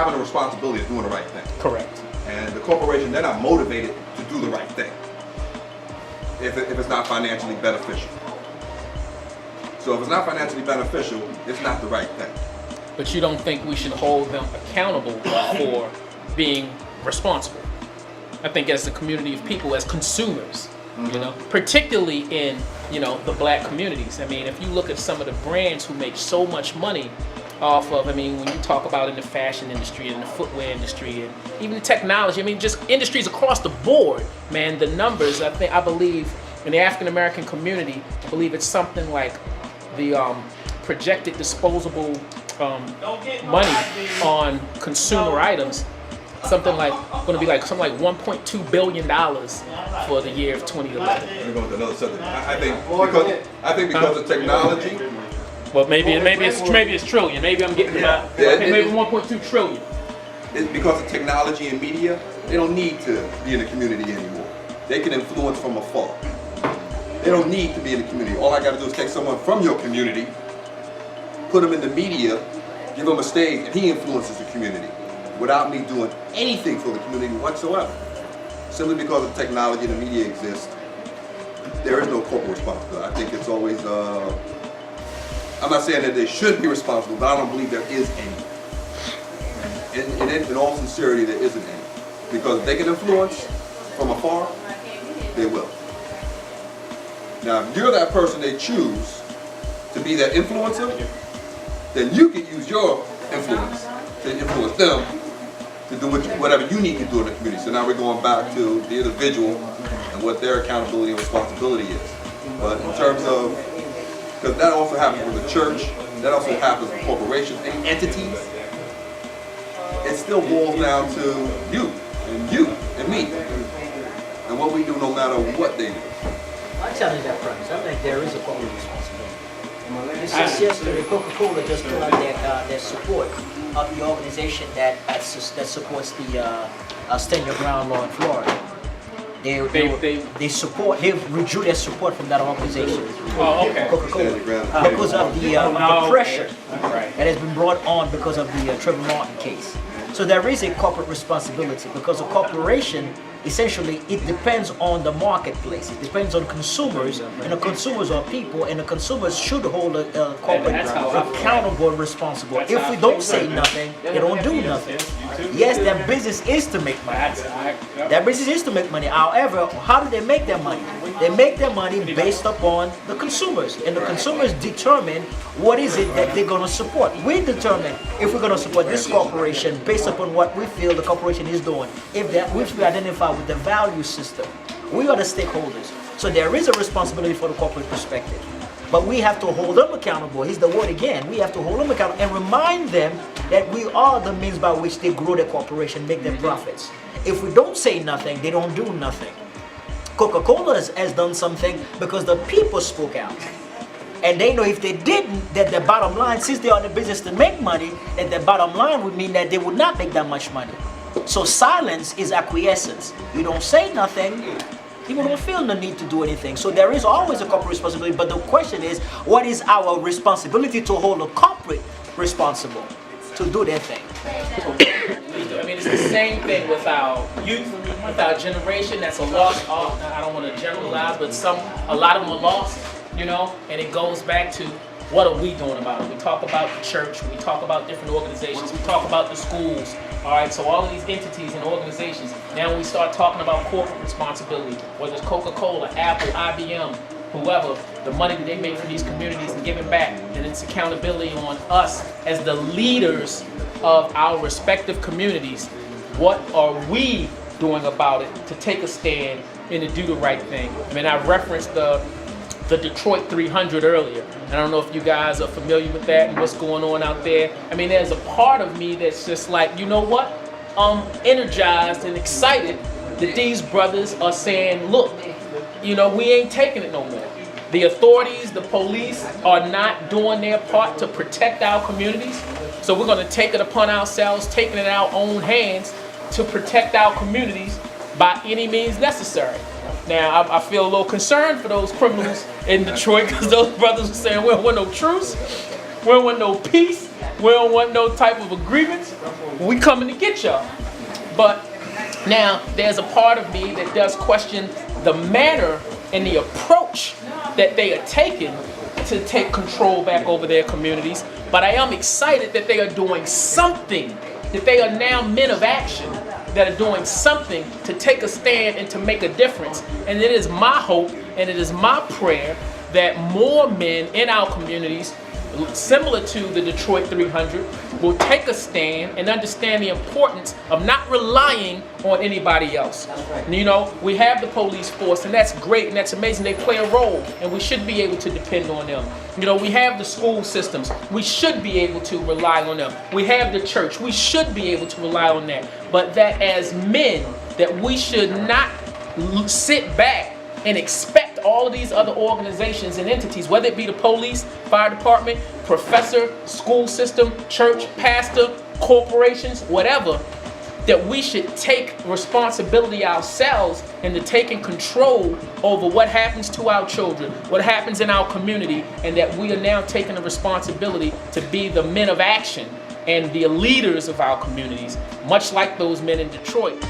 having a responsibility is doing the right thing. Correct. And the corporation, they're not motivated to do the right thing if it's not financially beneficial. So if it's not financially beneficial, it's not the right thing. But you don't think we should hold them accountable for being responsible? I think as a community of people, as consumers, you know, particularly in, you know, the black communities. I mean, if you look at some of the brands who make so much money off of, I mean, when you talk about in the fashion industry and the footwear industry and even the technology, I mean, just industries across the board, man, the numbers, I believe in the African American community, I believe it's something like the projected disposable money on consumer items, something like going to be like something like $1.2 billion for the year of 2011. We're going to another subject. I think because of technology. Well, maybe it's trillion. Maybe I'm getting about. Okay, maybe 1.2 trillion. It's because of technology and media. They don't need to be in the community anymore. They can influence from afar. They don't need to be in the community. All I got to do is take someone from your community, put them in the media, give them a stage, and he influences the community without me doing anything for the community whatsoever. Simply because of technology and the media exists, there is no corporate responsibility. I think it's always, I'm not saying that they should be responsible, but I don't believe there is any. In all sincerity, there isn't any. Because if they can influence from afar, they will. Now, if you're that person they choose to be that influencer, then you can use your influence to influence them to do whatever you need to do in the community. So now we're going back to the individual and what their accountability and responsibility is. But in terms of, because that also happens with the church, that also happens with corporations, any entities, it still boils down to you and me and what we do no matter what they do. I challenge that premise. I think there is a corporate responsibility. Just yesterday, Coca-Cola just put out their support of the organization that supports the Stand Your Ground law in Florida. They withdrew their support from that organization. Oh, okay. Coca-Cola because of the pressure that has been brought on because of the Trayvon Martin case. So there is a corporate responsibility because a corporation, essentially, it depends on the marketplace. It depends on consumers, and the consumers are people, and the consumers should hold a corporate accountable and responsible. If we don't say nothing, they don't do nothing. Yes, their business is to make money. Their business is to make money. However, how do they make their money? They make their money based upon the consumers, and the consumers determine what is it that they're going to support. We determine if we're going to support this corporation based upon what we feel the corporation is doing. If we identify with the value system, we are the stakeholders. So there is a responsibility for the corporate perspective. But we have to hold them accountable. Here's the word again. We have to hold them accountable and remind them that we are the means by which they grow their corporation, make their profits. If we don't say nothing, they don't do nothing. Coca-Cola has done something because the people spoke out. And they know if they didn't, that the bottom line, since they are in the business to make money, that the bottom line would mean that they would not make that much money. So silence is acquiescence. You don't say nothing, people don't feel the need to do anything. So there is always a corporate responsibility, but the question is, what is our responsibility to hold a corporate responsible to do their thing? I mean, it's the same thing with our youth, with our generation that's a lost art. I don't want to generalize, but a lot of them are lost, you know, and it goes back to what are we doing about it? We talk about the church, we talk about different organizations, we talk about the schools, all right? So all of these entities and organizations, now when we start talking about corporate responsibility, whether it's Coca-Cola, Apple, IBM, whoever, the money that they make for these communities and giving back, and it's accountability on us as the leaders of our respective communities. What are we doing about it to take a stand and to do the right thing? I mean, I referenced the Detroit 300 earlier. And I don't know if you guys are familiar with that and what's going on out there. I mean, there's a part of me that's just like, you know what? I'm energized and excited that these brothers are saying, look, you know, we ain't taking it no more. The authorities, the police are not doing their part to protect our communities. So we're going to take it upon ourselves, taking it in our own hands to protect our communities by any means necessary. Now, I feel a little concerned for those criminals in Detroit because those brothers are saying, well, we're no truce. We don't want no peace. We don't want no type of agreements. We coming to get y'all. But now there's a part of me that does question the manner and the approach that they are taking to take control back over their communities. But I am excited that they are doing something, that they are now men of action, that are doing something to take a stand and to make a difference. And it is my hope and it is my prayer that more men in our communities, similar to the Detroit 300, will take a stand and understand the importance of not relying on anybody else. You know, we have the police force, and that's great and that's amazing. They play a role, and we should be able to depend on them. You know, we have the school systems. We should be able to rely on them. We have the church. We should be able to rely on that. But that as men, that we should not sit back and expect all of these other organizations and entities, whether it be the police, fire department, professor, school system, church, pastor, corporations, whatever, that we should take responsibility ourselves into taking control over what happens to our children, what happens in our community, and that we are now taking the responsibility to be the men of action and the leaders of our communities, much like those men in Detroit.